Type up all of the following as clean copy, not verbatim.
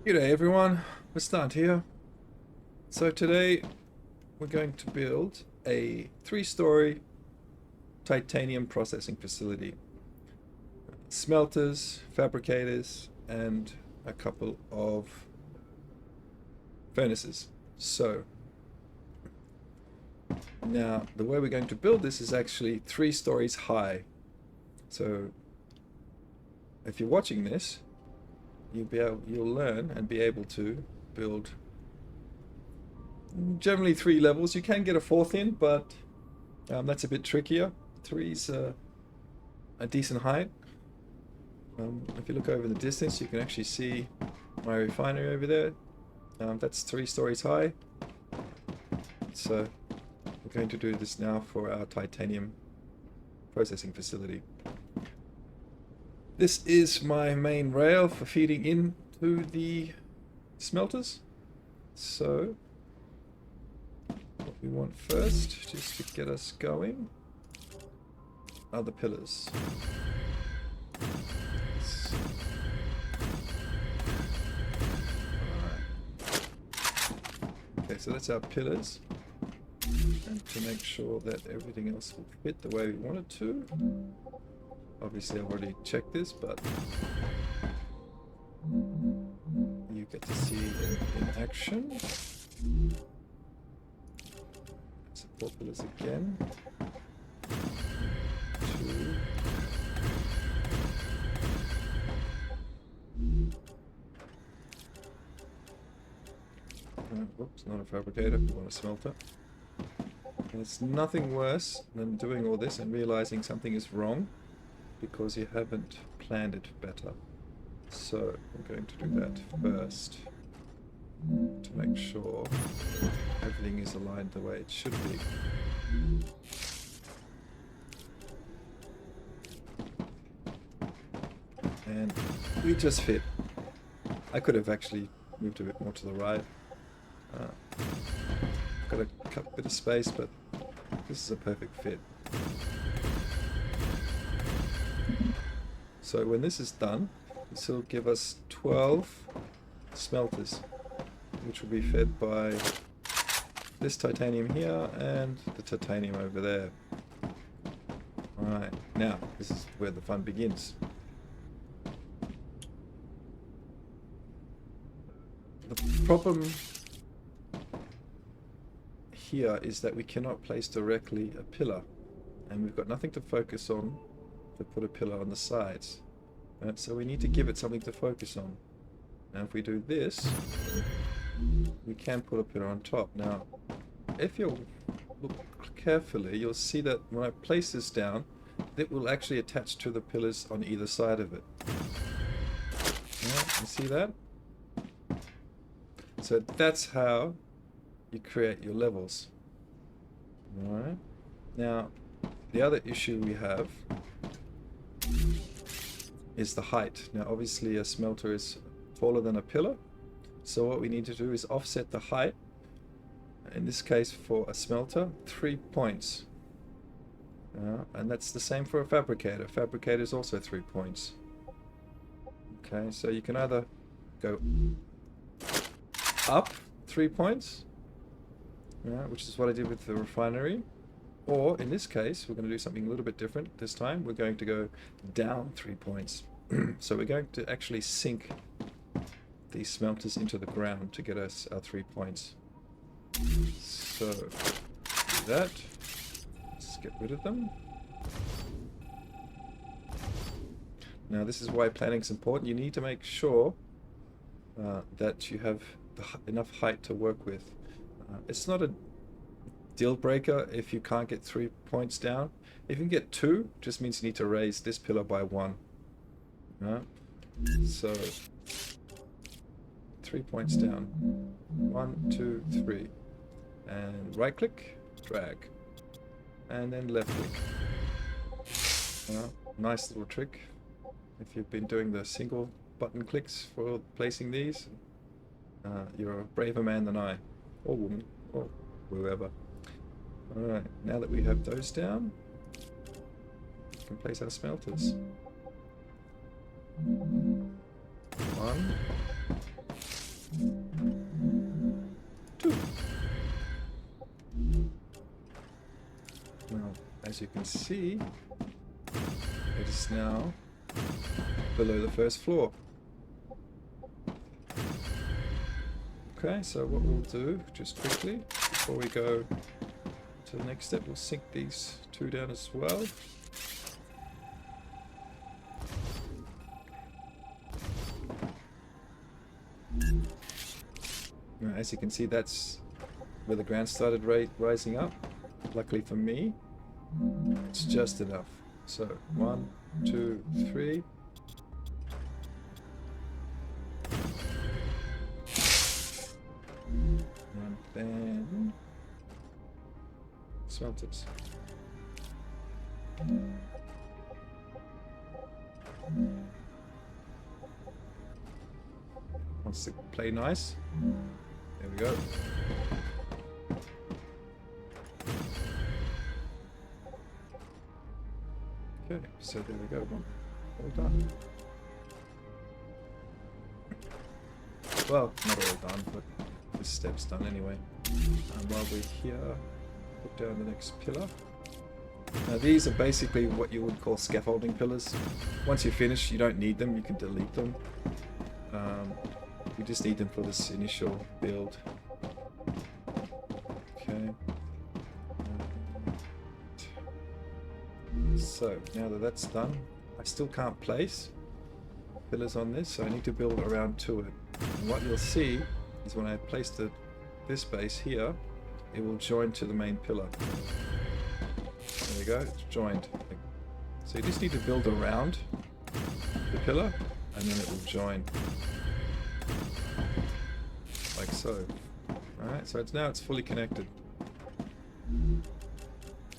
G'day everyone, Mustard here. So today we're going to build a 3-story titanium processing facility. Smelters, fabricators, and a couple of furnaces. So now the way we're going to build this is actually 3 stories high. So if you're watching this, you'll learn and be able to build generally 3 levels. You can get a 4th in, but that's a bit trickier. 3's a decent height. If you look over the distance, you can actually see my refinery over there. That's 3 stories high. So we're going to do this now for our titanium processing facility. This is my main rail for feeding into the smelters. So what we want first, just to get us going, are the pillars. Okay, so that's our pillars. And to make sure that everything else will fit the way we want it to. Obviously I've already checked this, but you get to see it in action. Support pillars again. 2. Whoops, not a fabricator, we want a smelter. And it's nothing worse than doing all this and realizing something is wrong because you haven't planned it better. So I'm going to do that first to make sure everything is aligned the way it should be. And we just fit. I could have actually moved a bit more to the right. Got a bit of space, but this is a perfect fit. So when this is done, this will give us 12 smelters, which will be fed by this titanium here and the titanium over there. Alright, now this is where the fun begins. The problem here is that we cannot place directly a pillar, and we've got nothing to focus on to put a pillar on the sides. So we need to give it something to focus on. Now if we do this, we can put a pillar on top. Now if you look carefully, you'll see that when I place this down, it will actually attach to the pillars on either side of it. Yeah, you see that? So that's how you create your levels. Alright. Now the other issue we have is the height. Now obviously a smelter is taller than a pillar, so what we need to do is offset the height. In this case for a smelter, 3 points. And that's the same for a fabricator. Fabricator is also 3 points. Okay, so you can either go up 3 points, which is what I did with the refinery, or in this case we're going to do something a little bit different this time. We're going to go down 3 points. So we're going to actually sink these smelters into the ground to get us our 3 points. So do that. Let's get rid of them. Now this is why planning is important. You need to make sure that you have enough height to work with. It's not a deal breaker if you can't get 3 points down. If you can get 2, just means you need to raise this pillar by 1. So 3 points down. 1, 2, 3. And right click, drag. And then left click. Nice little trick. If you've been doing the single button clicks for placing these, you're a braver man than I. Or woman. Or whoever. Alright, now that we have those down, we can place our smelters. 1, As you can see, it is now below the first floor. Okay, so what we'll do, just quickly, before we go to the next step, we'll sink these two down as well. Now, as you can see, that's where the ground started rising up. Luckily for me, it's just enough. So 1, 2, 3. And then smelters. Wants to play nice. There we go. Okay, so there we go. All done. Well, not all done, but this step's done anyway. And while we're here, put down the next pillar. Now these are basically what you would call scaffolding pillars. Once you finish, you don't need them, you can delete them. You just need them for this initial build. Okay. So now that that's done, I still can't place pillars on this, so I need to build around to it. And what you'll see is when I place this base here, it will join to the main pillar. There we go, it's joined. So you just need to build around the pillar and then it will join. Like so. Alright, so now it's fully connected.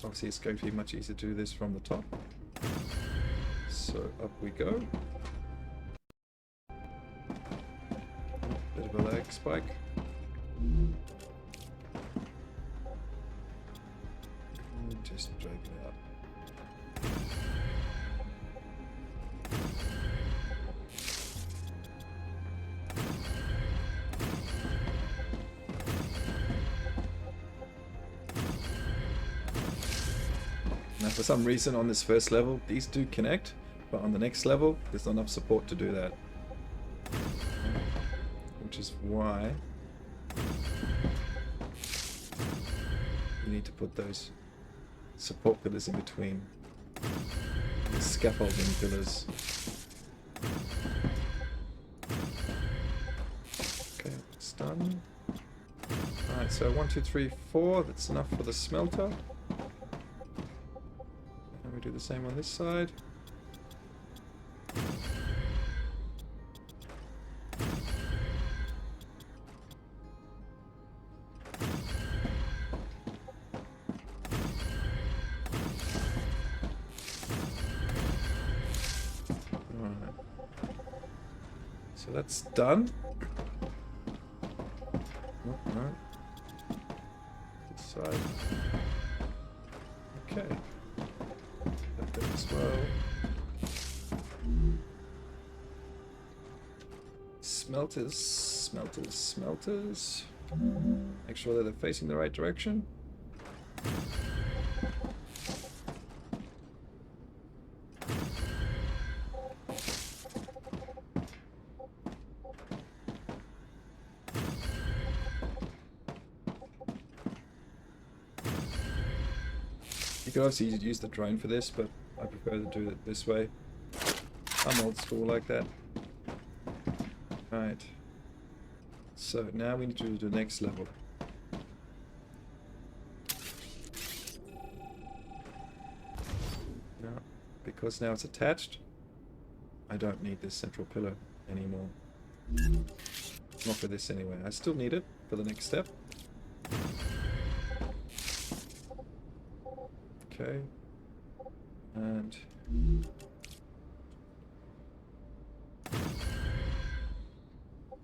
Obviously it's going to be much easier to do this from the top. So up we go. Bit of a lag spike. And just drag it out. Now for some reason on this first level these do connect, but on the next level there's not enough support to do that. Which is why you need to put those support pillars in between the scaffolding pillars. Okay, it's done. Alright, so 1, 2, 3, 4, that's enough for the smelter. And we do the same on this side. So that's done. Oh, no. This side. Okay. That bit as well. Smelters, smelters, smelters. Make sure that they're facing the right direction. You could obviously use the drone for this, but I prefer to do it this way. I'm old school like that. Right. So now we need to do the next level. Now, because now it's attached, I don't need this central pillar anymore. Not for this anyway. I still need it for the next step. Okay, and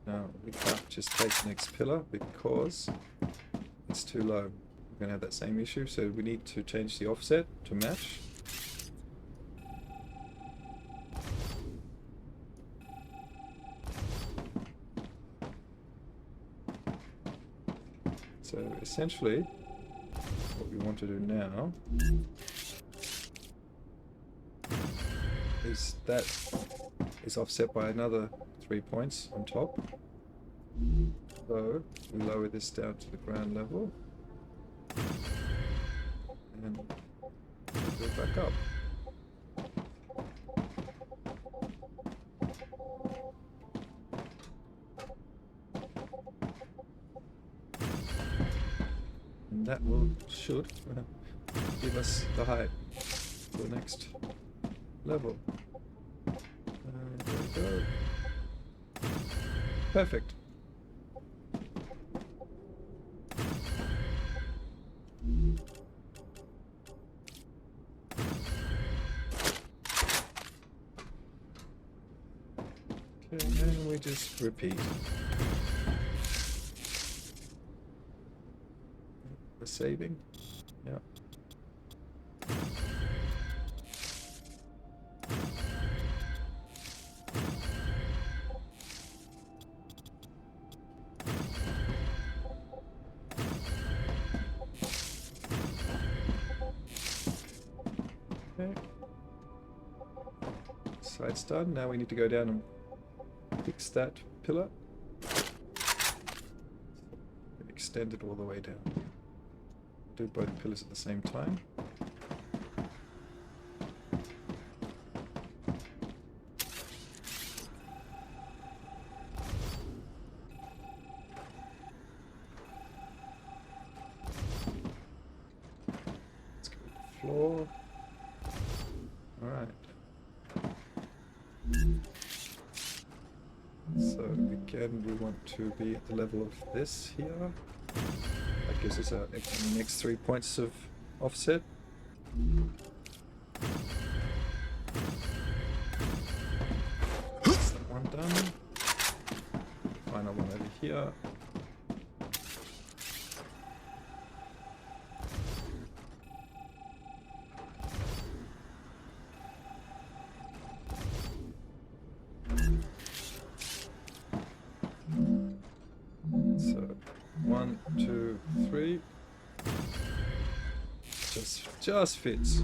now we can't just place the next pillar because it's too low. We're going to have that same issue, so we need to change the offset to match. So essentially what we want to do now is that is offset by another 3 points on top. So we lower this down to the ground level and go back up. And that should give us the height for the next level. And there we go. Perfect. Okay, and we just repeat. The saving. Yeah. Okay. Side's done. Now we need to go down and fix that pillar. And extend it all the way down. Do both pillars at the same time. Let's go to the floor. Alright. So again, we want to be at the level of this here. That gives us our next 3 points of offset. That's that one done. Final one over here. So 1, 2, 3. Just fits.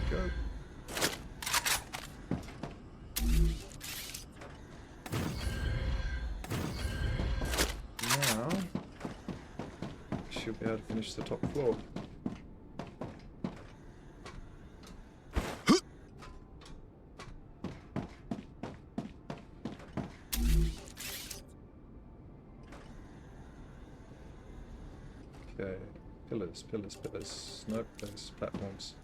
Go. Now should be able to finish the top floor. Okay, pillars. Nope, those platforms.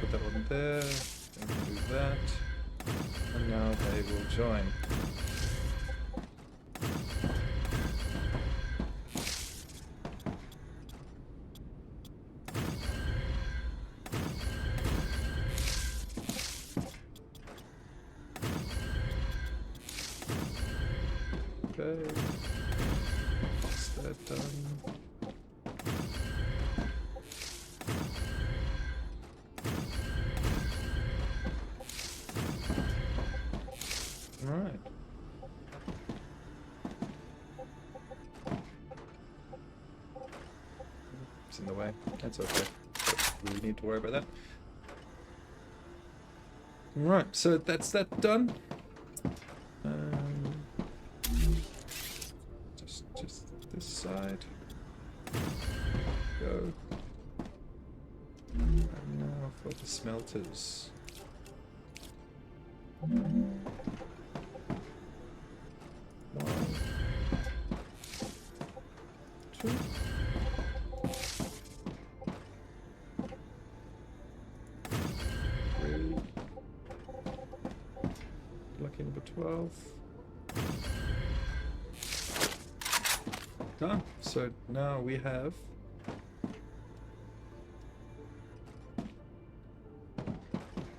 Put that one there, and do that, and now they will join. Okay. That done. All right. It's in the way. That's okay. Don't really need to worry about that. All right. So that's that done. Just this side. Go. And now for the smelters. 1, 2. Lucky number 12. Done. So now we have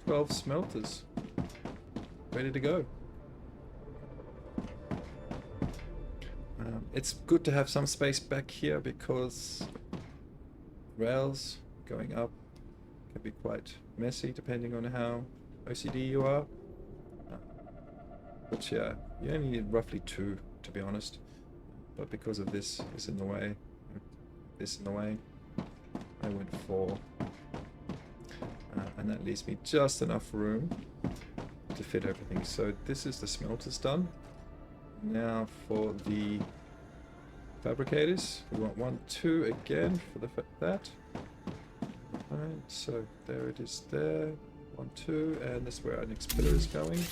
12 smelters ready to go. It's good to have some space back here because rails going up can be quite messy depending on how OCD you are. But yeah, you only need roughly 2 to be honest. But because of this is in the way, this in the way, I went 4. And that leaves me just enough room to fit everything. So this is the smelters done. Now for the fabricators, we want 1, 2 again for that. Alright, so there it is there. 1, 2, and this is where our next pillar is going.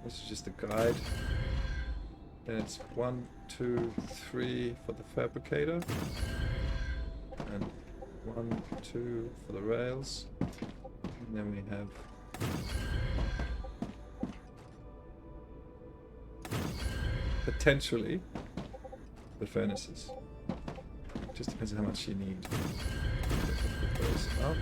This is just a guide. Then it's 1, 2, 3 for the fabricator. And 1, 2 for the rails. And then we have potentially the furnaces. Just depends on how much you need. Put those up.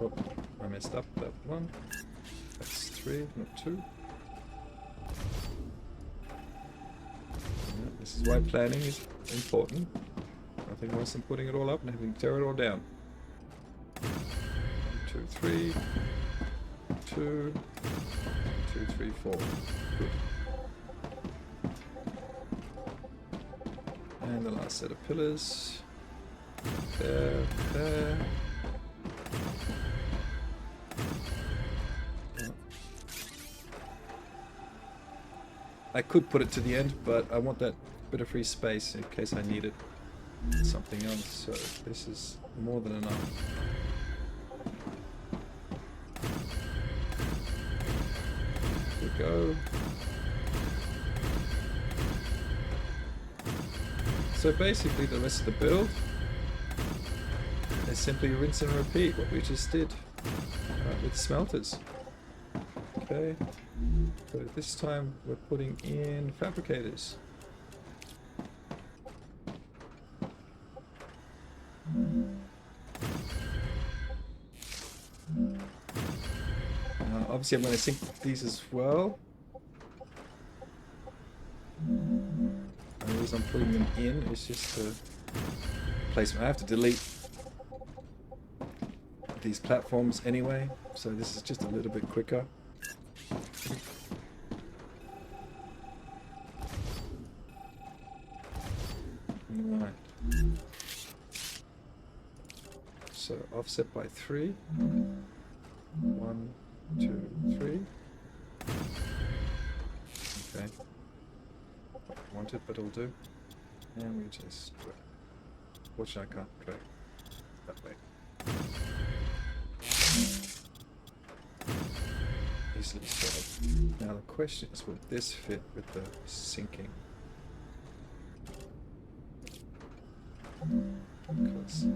Oh, I messed up that one. That's 3, not 2. This is why planning is important. Nothing worse than putting it all up and having to tear it all down. 1, 2, 3. 2, 2, 3, 4. Good. And the last set of pillars. There, there. I could put it to the end, but I want that bit of free space in case I need it. Something else, so this is more than enough. Here we go. So basically the rest of the build is simply rinse and repeat what we just did with smelters. Okay, so this time we're putting in fabricators. Obviously I'm going to sync these as well. The reason I'm putting them in is just to place them. I have to delete these platforms anyway, so this is just a little bit quicker. Right. So offset by 3. 1, 2, 3. Okay. Want it, but it'll do. And we just fortunately I can't drag that way. Easily solved. Now the question is, will this fit with the sinking? Because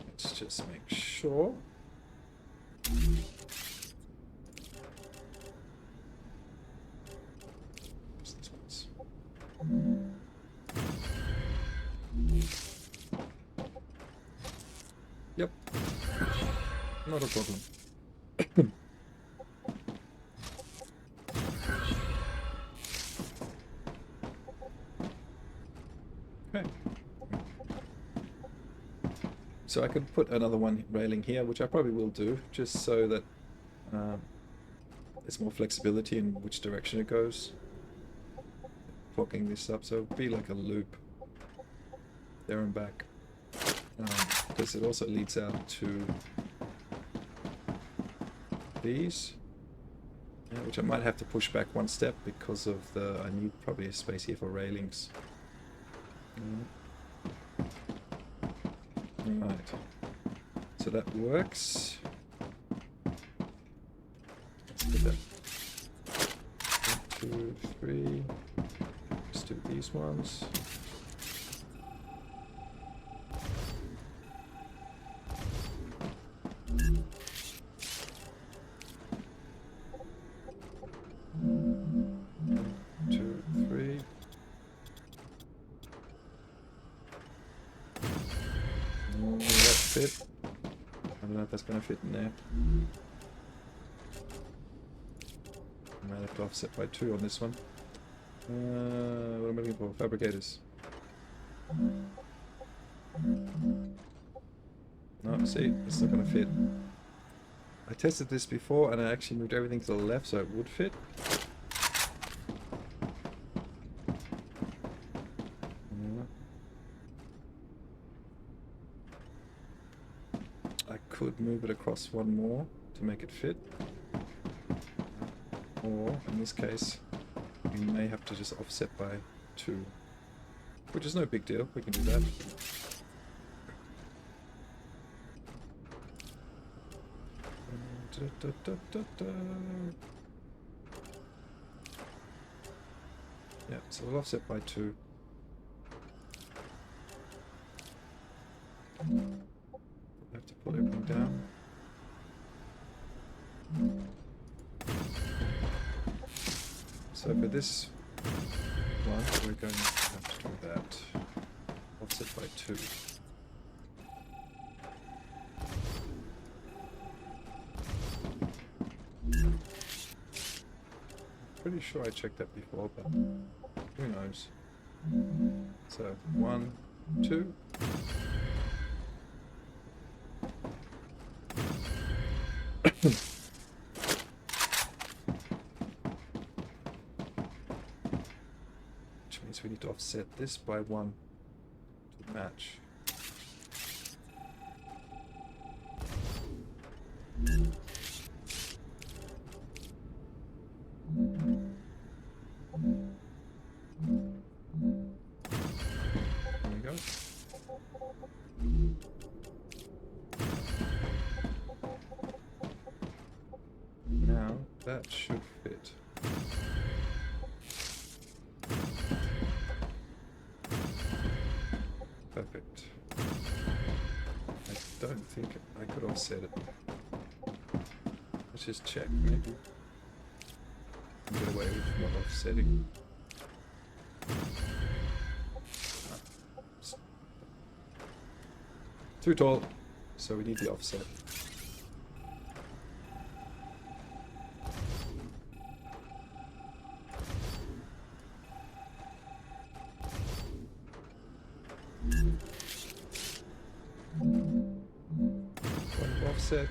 let's just make sure. This one's. Yep. Not a problem. Okay. So I could put another one railing here, which I probably will do, just so that there's more flexibility in which direction it goes. Blocking this up, so it'll be like a loop there and back. Because it also leads out to these, which I might have to push back one step because of the, I need probably a space here for railings. Right, so that works. Let's do that. 1, 2, 3. Let's do these ones. fit. I don't know if that's going to fit in there. I might have to offset by 2 on this one. What am I looking for? Fabricators. No, see, it's not going to fit. I tested this before and I actually moved everything to the left so it would fit. I could move it across 1 more to make it fit. Or, in this case, we may have to just offset by 2. Which is no big deal, we can do that. Yeah, so we'll offset by 2. I have to pull everything down. So for this one, we're going to have to do that. Offset by 2. Pretty sure I checked that before, but who knows. So 1, 2. Which means we need to offset this by 1 to match. There we go. Now that should fit. Perfect. I don't think I could offset it. Let's just check, maybe. Get away with not offsetting. Too tall, so we need the offset. One offset.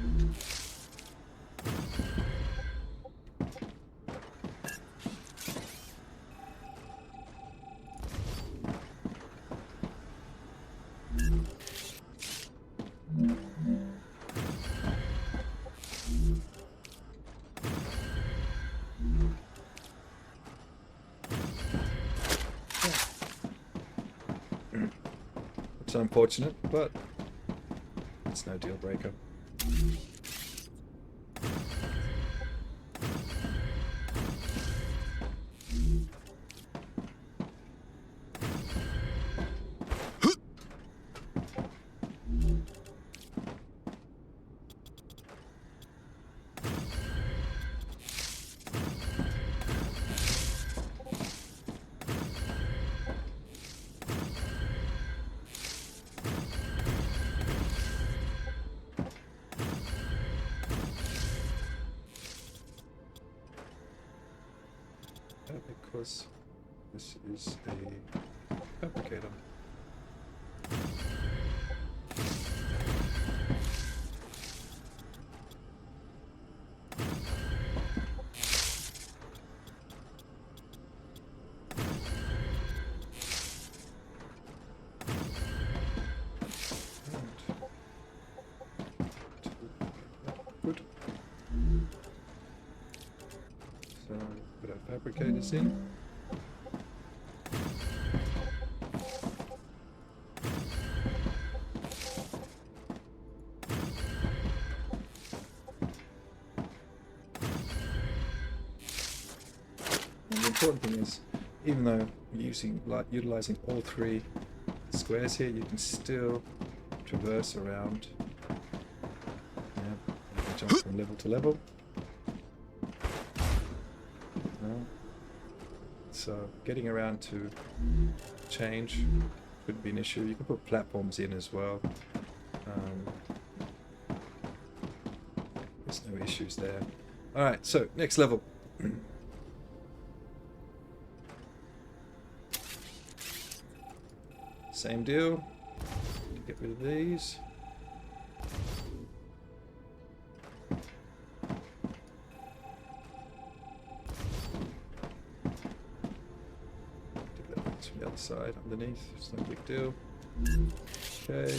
It's unfortunate, but it's no deal breaker. Because this is a fabricator. Good. So put our fabricators in. And the important thing is, even though you're utilizing all 3 squares here, you can still traverse around. Yeah, you can jump from level to level. So getting around to change could be an issue. You can put platforms in as well. There's no issues there. Alright, so next level. Same deal. Get rid of these. Do that from the other side underneath. It's no big deal. Okay.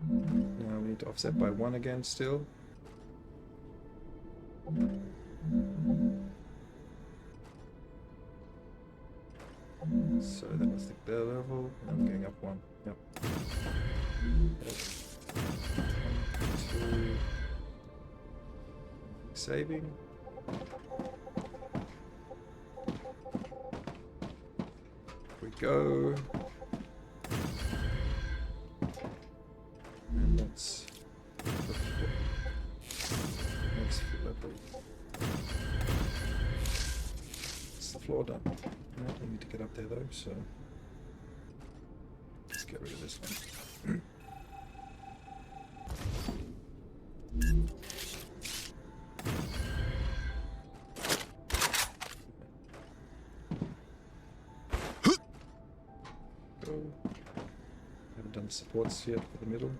Now we need to offset by 1 again still. So that was the level. Now I'm going up 1. Yep. 1, 2. Saving. Here we go. And that's next level. It's the floor done. No, we need to get up there though, so let's get rid of this one. Go. Haven't done supports yet for the middle.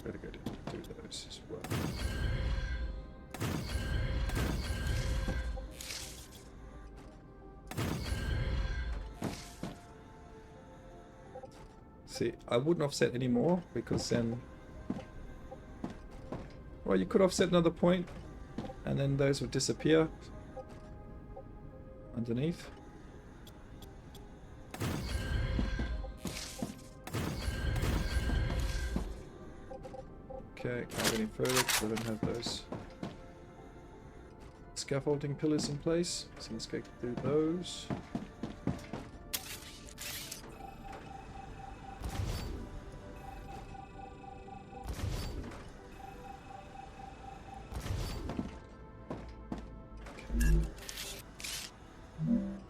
Better go to do those as well. See, I wouldn't offset anymore because then, well, you could offset another point and then those would disappear underneath. Okay, can't go any further because I don't have those scaffolding pillars in place, so let's go through those.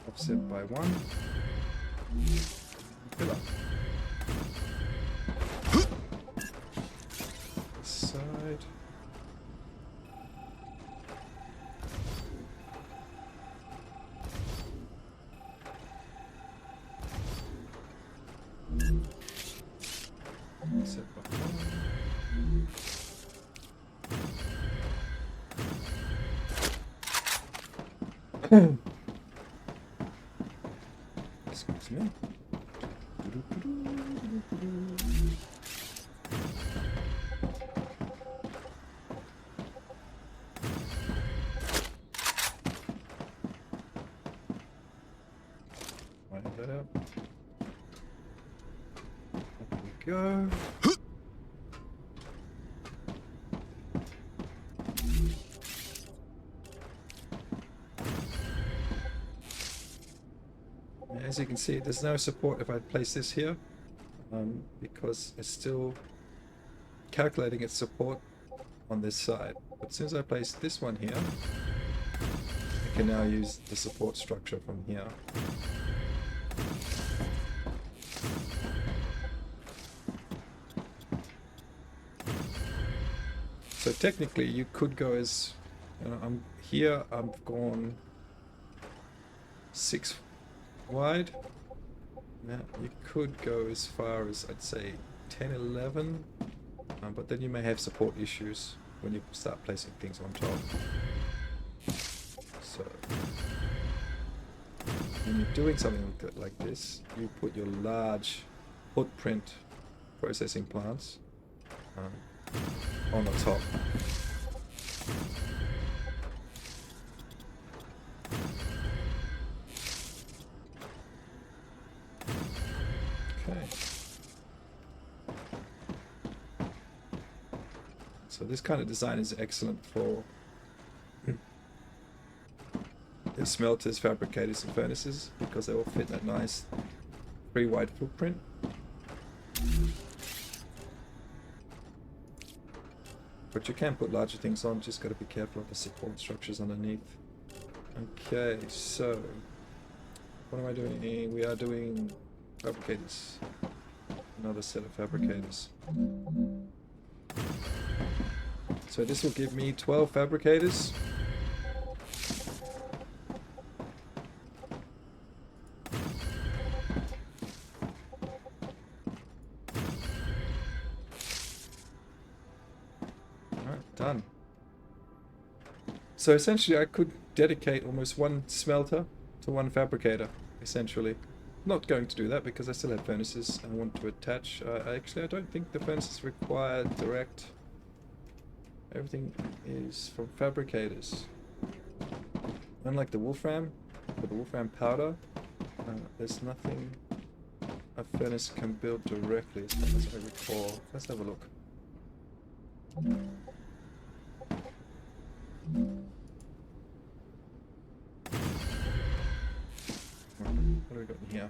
Offset by 1. Pillar. Side. Offset by 1. Excuse me. Line that up. Up we go. As you can see, there's no support if I place this here, because it's still calculating its support on this side. But as soon as I place this one here, I can now use the support structure from here. So technically you could go as, you know, I'm here, I've gone 6 wide. Now you could go as far as, I'd say, 10, 11, but then you may have support issues when you start placing things on top. So when you're doing something like this, you put your large footprint processing plants on the top. Okay. So this kind of design is excellent for the smelters, fabricators and furnaces because they all fit in that nice 3 wide footprint. But you can put larger things on, just got to be careful of the support structures underneath. Okay, so what am I doing? We are doing fabricators. another set of fabricators. So this will give me 12 fabricators. Alright, done. So essentially I could dedicate almost one smelter to one fabricator, essentially. Not going to do that because I still have furnaces I want to attach. Actually, I don't think the furnaces require direct. Everything is from fabricators. Unlike the wolfram, for the wolfram powder, there's nothing a furnace can build directly, as far as I recall. Let's have a look. What do we got in here?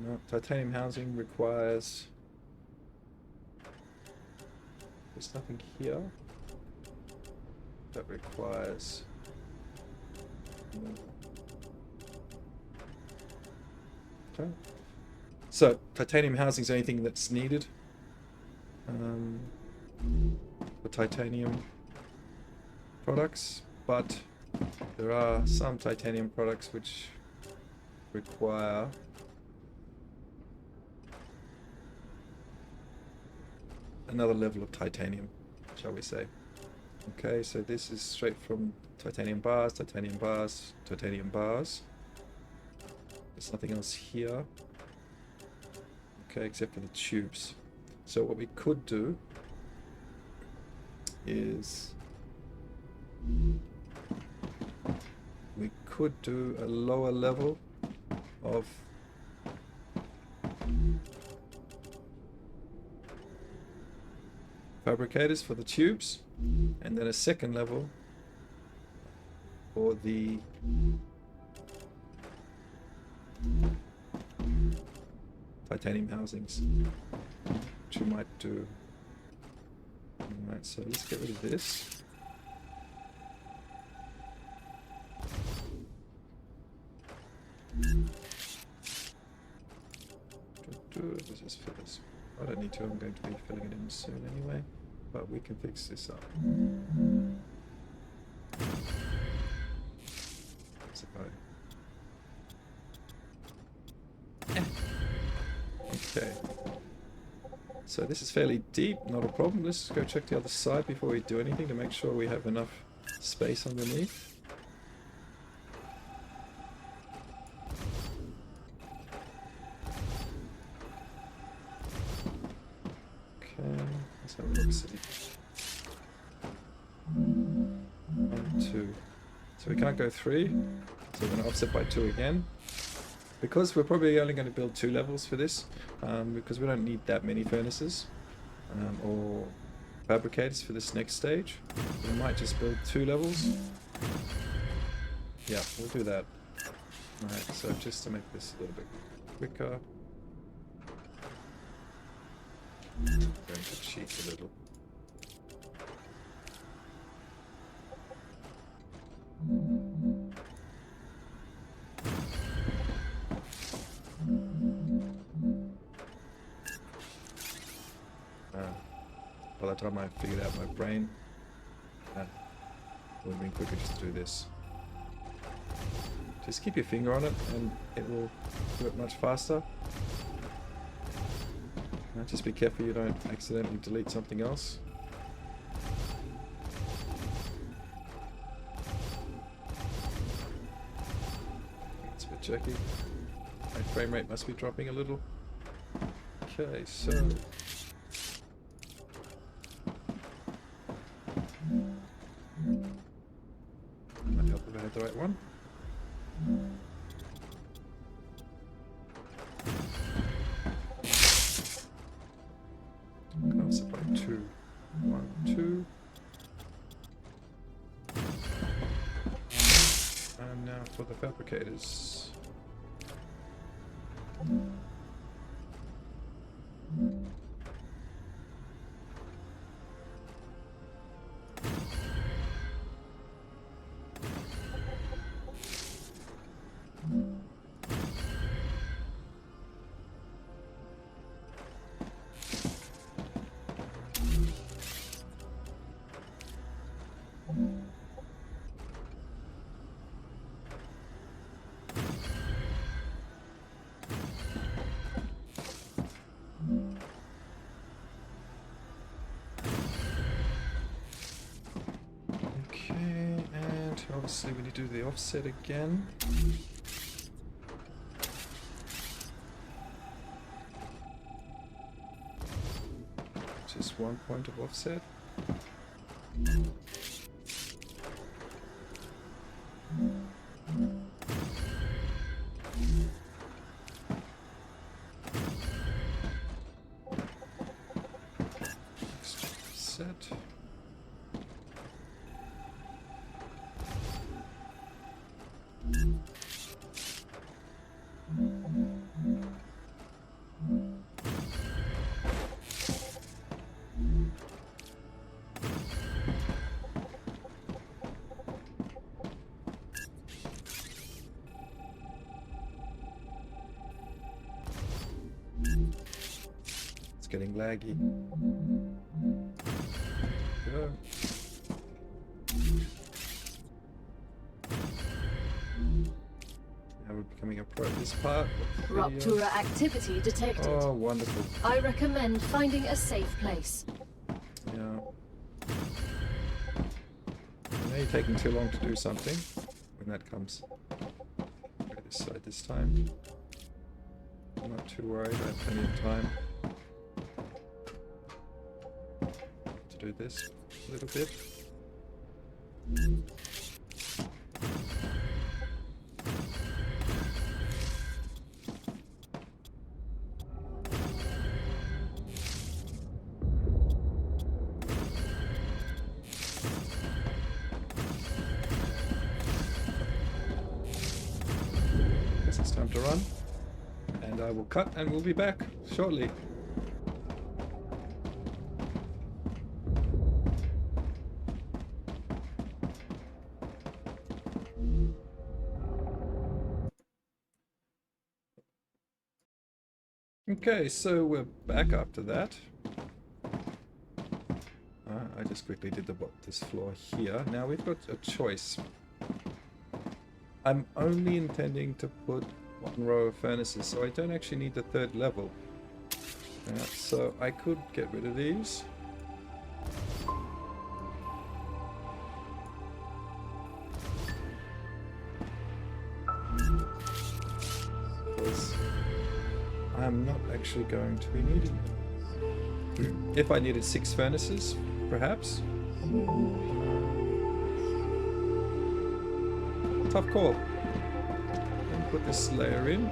No, titanium housing requires... There's nothing here that requires... Okay. So, titanium housing is anything that's needed for titanium products, but there are some titanium products which require another level of titanium, shall we say. Okay, so this is straight from titanium bars, titanium bars, titanium bars. There's nothing else here. Okay, except for the tubes. So what we could do is we could do a lower level of fabricators for the tubes, and then a second level for the titanium housings, which we might do. Alright, so let's get rid of this. This is for this. I don't need to, I'm going to be filling it in soon anyway, but we can fix this up. Okay. So this is fairly deep, not a problem. Let's go check the other side before we do anything to make sure we have enough space underneath. Let's have a look, see. 1, 2. So we can't go 3. So we're going to offset by 2 again. Because we're probably only going to build 2 levels for this, because we don't need that many furnaces or fabricators for this next stage. We might just build 2 levels. Yeah, we'll do that. Alright, so just to make this a little bit quicker. I'm going to cheat a little. By the time I figured out my brain, it would have been quicker just to do this. Just keep your finger on it and it will do it much faster. Just be careful you don't accidentally delete something else. It's a bit jerky. My frame rate must be dropping a little. Okay, so... might help if I had the right one. Supply 2. 1, 2. And now for the fabricators. obviously we need to do the offset again. Just 1 point of offset. Set. It's getting laggy. Go. Now we're becoming a pro at this part. Rupture activity detected. Oh, wonderful. I recommend finding a safe place. Yeah. Now you're taking too long to do something when that comes. Go this side this time. I'm not too worried, I have plenty of time to do this a little bit. Guess it's time to run. And I will cut and we'll be back shortly. Okay, so we're back after that. I just quickly did this floor here. Now we've got a choice. I'm only intending to put 1 row of furnaces, so I don't actually need the 3rd level. So I could get rid of these. Because I'm not actually going to be needing them. If I needed 6 furnaces, perhaps. Tough call. And put this layer in.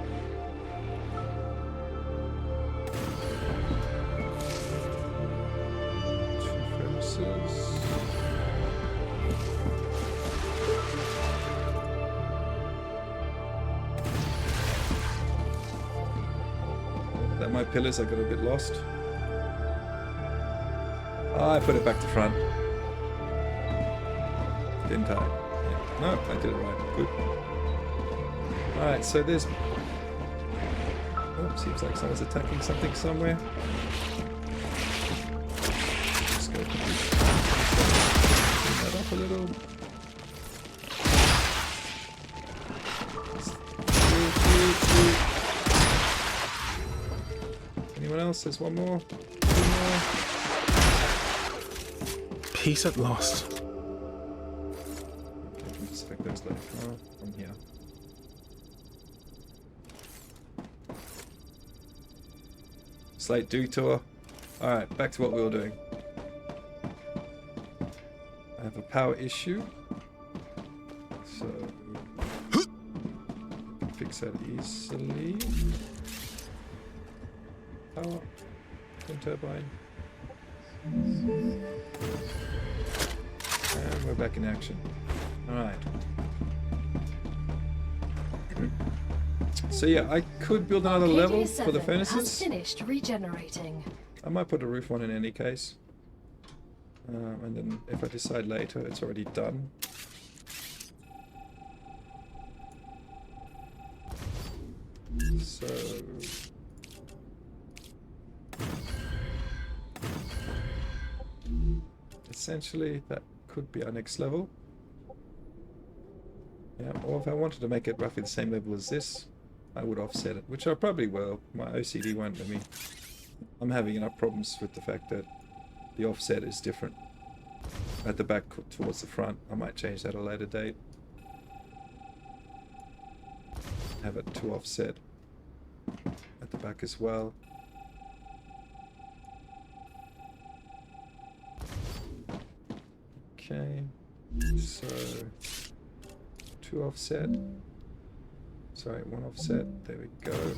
That my pillars, I got a bit lost. Oh, I put it back to front. Didn't I? Yeah. No, I did it right. Good. Alright, so there's... Oh, seems like someone's attacking something somewhere. Just go clean that up a little. Anyone else? There's one more. Two more. Peace at last. Okay, we just pick those later. Oh, from here. Slate detour. Alright, back to what we were doing. I have a power issue. So I can fix that easily. Power. Wind turbine. And we're back in action. Alright. So yeah, I could build another level for the furnaces. Has finished regenerating. I might put a roof on in any case. And then if I decide later, it's already done. So... essentially, that could be our next level. Yeah, or if I wanted to make it roughly the same level as this, I would offset it, which I probably will. My OCD won't let me. I'm having enough problems with the fact that the offset is different at the back towards the front. I might change that at a later date. have it 2 offset at the back as well. Okay, so 2 offset. Sorry, 1 offset. There we go.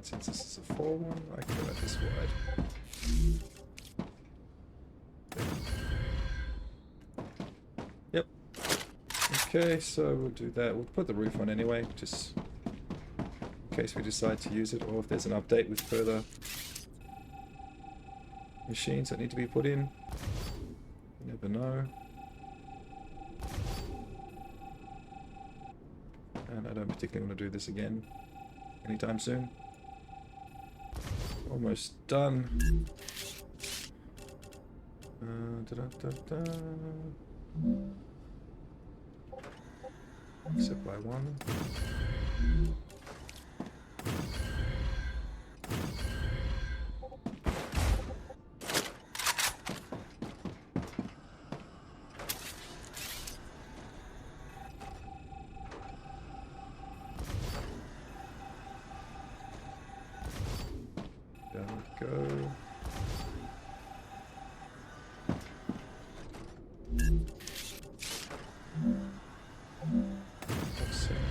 Since this is a 4-1, I can go at this wide. Yep. Okay, so we'll do that. We'll put the roof on anyway, just in case we decide to use it, or if there's an update with further machines that need to be put in. You never know. And I don't particularly want to do this again anytime soon. Almost done. Set by 1. Down we go. Offset.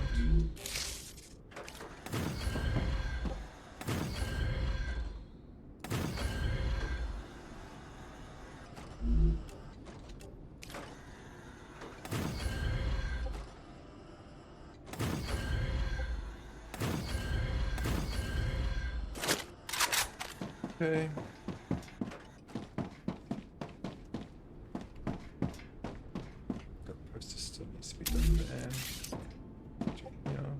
Okay. That poster still needs to be done there. Yeah.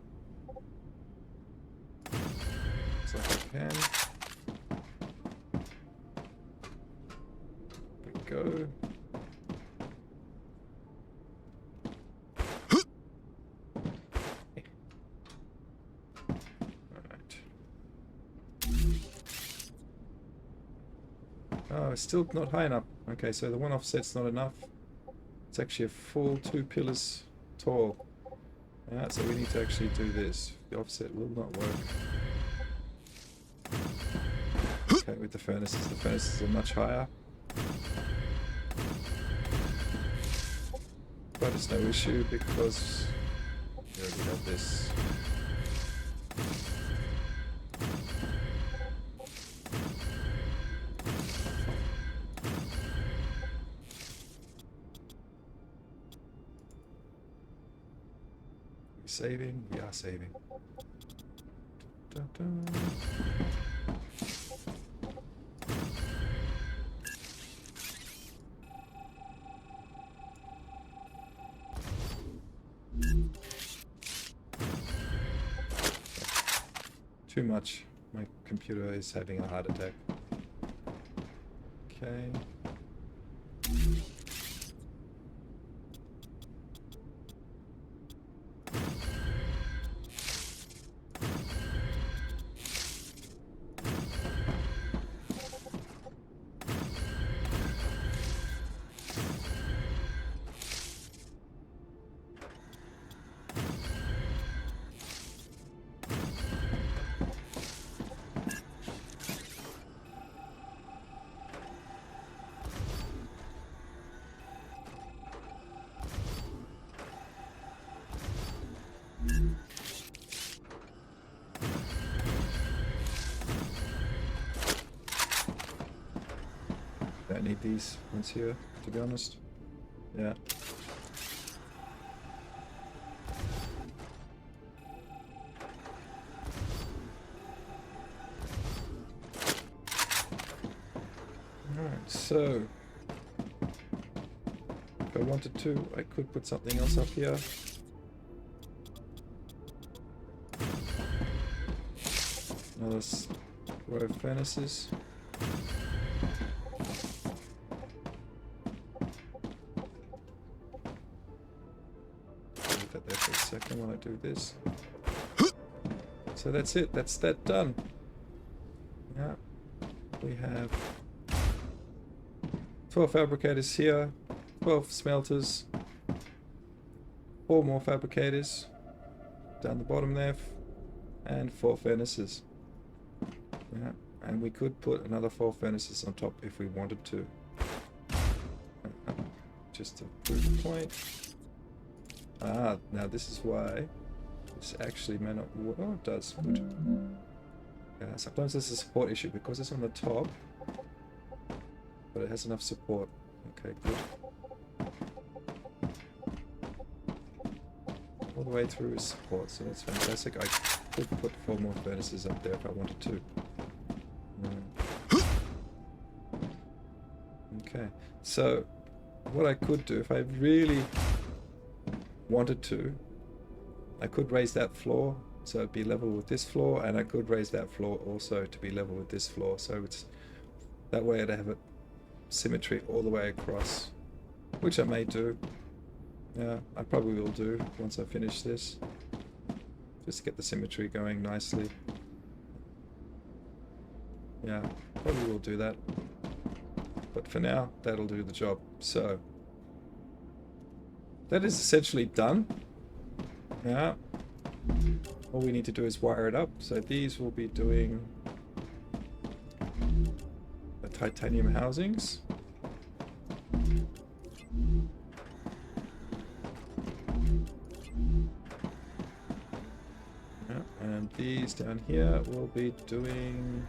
Looks like I can. There we go. Oh, it's still not high enough. Okay, so the 1 offset's not enough. It's actually a full 2 pillars tall. Yeah, so we need to actually do this. The offset will not work. Okay, with the furnaces are much higher. But it's no issue because we already have this. Saving? We are saving. Dun, dun, dun. Too much. My computer is having a heart attack. Okay. Don't need these ones here, to be honest. Yeah. Alright, so if I wanted to, I could put something else up here. Another row of furnaces. Leave that there for a second while I do this. So that's it, that's that done. Yeah, we have 12 fabricators here, 12 smelters, 4 more fabricators down the bottom there, and 4 furnaces. Yeah, and we could put another 4 furnaces on top if we wanted to. Just to prove the point. Ah, now this is why this actually may not work. Oh, it does. Good. Yeah, sometimes there's a support issue because it's on the top, but it has enough support. Okay, good. All the way through is support, so that's fantastic. I could put 4 more furnaces up there if I wanted to. Okay, so what I could do if I really wanted to, I could raise that floor so it'd be level with this floor, and I could raise that floor also to be level with this floor, so it's that way I'd have it symmetry all the way across, which I may do. Yeah, I probably will do once I finish this, just to get the symmetry going nicely. Yeah, probably will do that, but for now that'll do the job. So that is essentially done. Yeah, all we need to do is wire it up. So these will be doing the titanium housings. Yeah, and these down here will be doing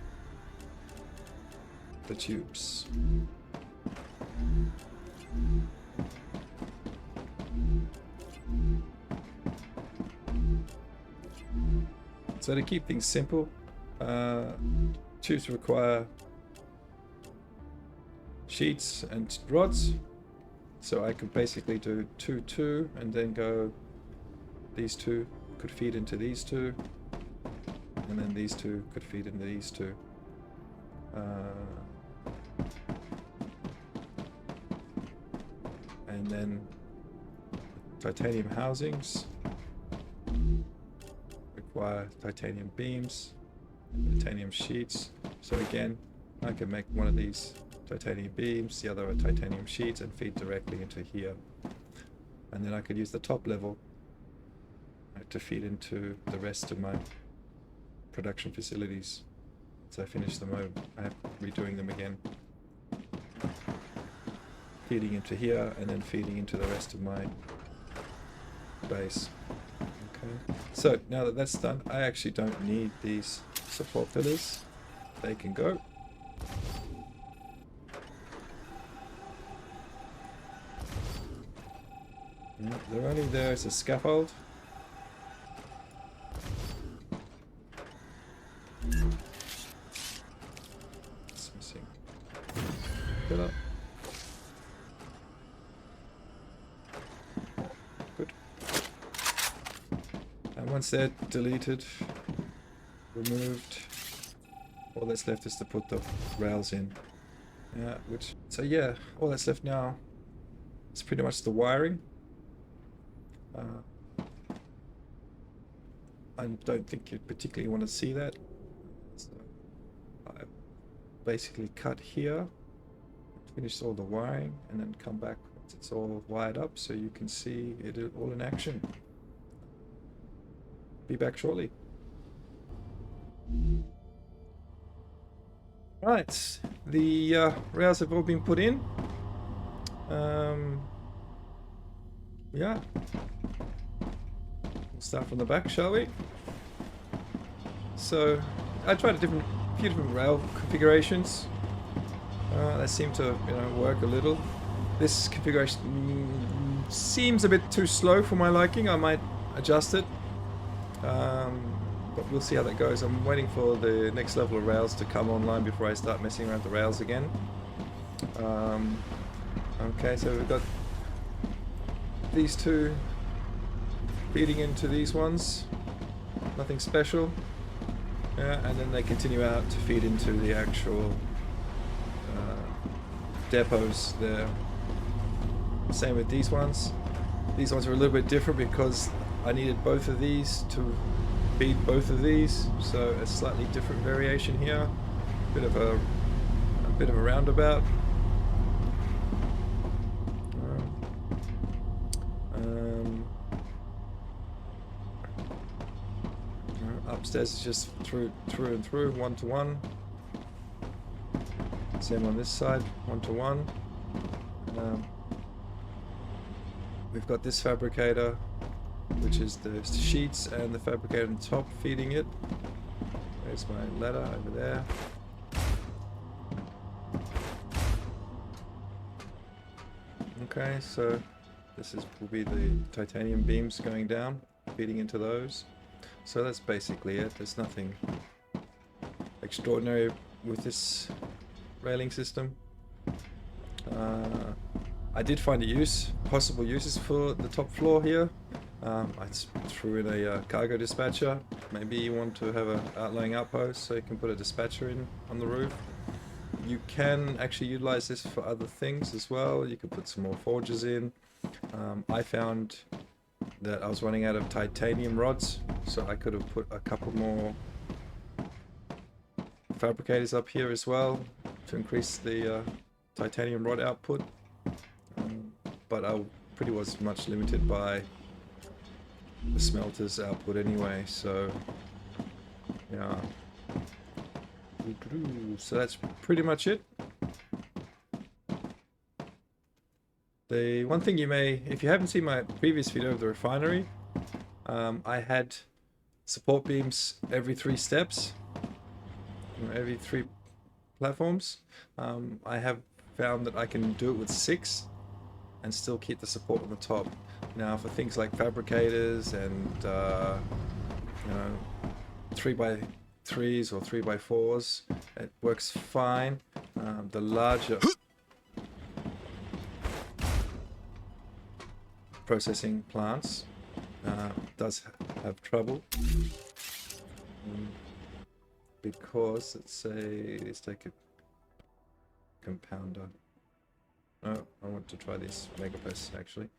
the tubes. So to keep things simple, tubes require sheets and rods, so I could basically do 2, 2, and then go, these 2 could feed into these 2, and then these 2 could feed into these 2. And then titanium housings require titanium beams, titanium sheets. So again, I can make one of these titanium beams, the other are titanium sheets, and feed directly into here. And then I could use the top level to feed into the rest of my production facilities. So I finish them over, I have redoing them again. Feeding into here, and then feeding into the rest of my base. Okay. So now that that's done, I actually don't need these support pillars. They can go. They're only there as a scaffold. It's missing pillar. Good. And once they're deleted, removed, all that's left is to put the rails in. Yeah, so yeah, all that's left now is pretty much the wiring. I don't think you'd particularly want to see that. So I basically cut here, finish all the wiring, and then come back once it's all wired up so you can see it all in action. Be back shortly. Right, the rails have all been put in. Yeah. We'll start from the back, shall we? So, I tried a few different rail configurations. They seem to, work a little. This configuration seems a bit too slow for my liking. I might adjust it, but we'll see how that goes. I'm waiting for the next level of rails to come online before I start messing around with the rails again. Okay, so we've got these 2 feeding into these ones. Nothing special. Yeah, and then they continue out to feed into the actual depots there. Same with these ones. These ones are a little bit different because I needed both of these to feed both of these, so a slightly different variation here. Bit of a roundabout. Upstairs is just through and through, 1 to 1. Same on this side, 1 to 1. We've got this fabricator, which is the sheets, and the fabricator on top feeding it. There's my ladder over there. Okay, so this will be the titanium beams going down, feeding into those. So that's basically it. There's nothing extraordinary with this railing system. I did find possible uses for the top floor here. I threw in a cargo dispatcher. Maybe you want to have an outlying outpost, so you can put a dispatcher in on the roof. You can actually utilize this for other things as well. You could put some more forges in. I found that I was running out of titanium rods, so I could have put a couple more fabricators up here as well to increase the titanium rod output. But I pretty was much limited by the smelter's output anyway, so yeah. So that's pretty much it. The one thing you may, if you haven't seen my previous video of the refinery, I had support beams every 3 steps, every 3 platforms. I have found that I can do it with 6 and still keep the support on the top. Now for things like fabricators and you know, 3x3s or 3x4s, it works fine. The larger processing plants does have trouble because let's take a compounder. No, I want to try this megapress actually.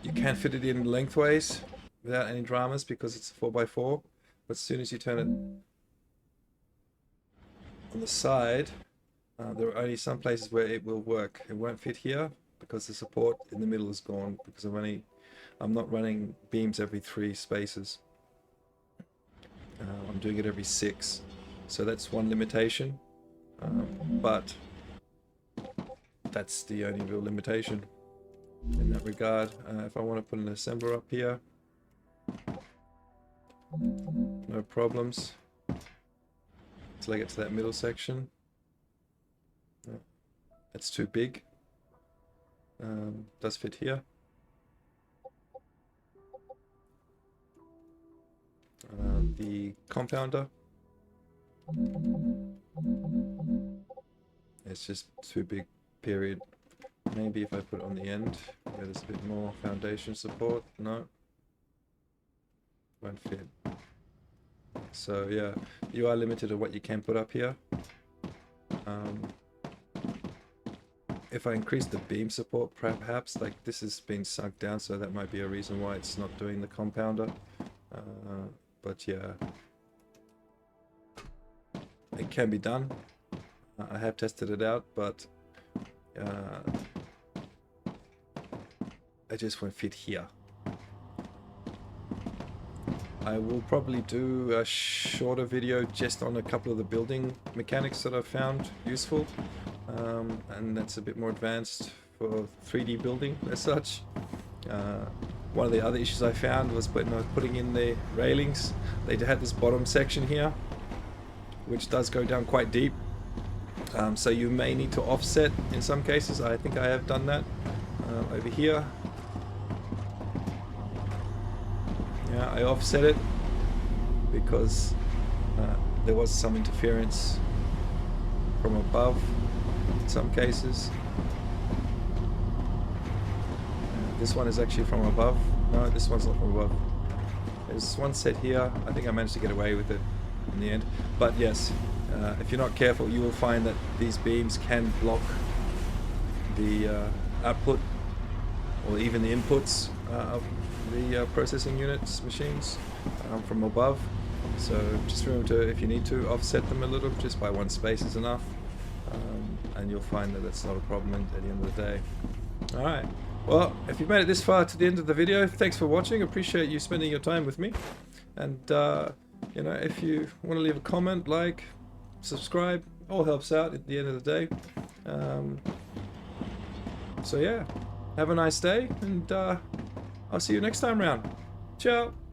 You can fit it in lengthways without any dramas because it's a 4x4, but as soon as you turn it on the side, there are only some places where it will work. It won't fit here because the support in the middle is gone because I'm not running beams every 3 spaces. I'm doing it every 6, so that's one limitation. But that's the only real limitation in that regard. If I want to put an assembler up here, no problems until I get to that middle section. It's too big. Does fit here. The compounder, it's just too big, period. Maybe if I put it on the end where there's a bit more foundation support. No, won't fit. So yeah, you are limited to what you can put up here. If I increase the beam support, perhaps, like this has been sunk down, so that might be a reason why it's not doing the compounder. But yeah, it can be done. I have tested it out, but I just won't fit here. I will probably do a shorter video just on a couple of the building mechanics that I've found useful, and that's a bit more advanced for 3D building as such. One of the other issues I found was putting in the railings. They had this bottom section here, which does go down quite deep. So you may need to offset in some cases. I think I have done that over here. Yeah, I offset it because there was some interference from above in some cases. This one is actually from above. No, this one's not from above. There's one set here. I think I managed to get away with it in the end. But yes, if you're not careful, you will find that these beams can block the output or even the inputs of the processing units, machines from above. So just remember to, if you need to, offset them a little, just by one space is enough. And you'll find that that's not a problem at the end of the day. Alright, well, if you've made it this far to the end of the video, thanks for watching. Appreciate you spending your time with me. And, you know, if you want to leave a comment, like, subscribe, all helps out at the end of the day. So yeah, have a nice day, and I'll see you next time round. Ciao!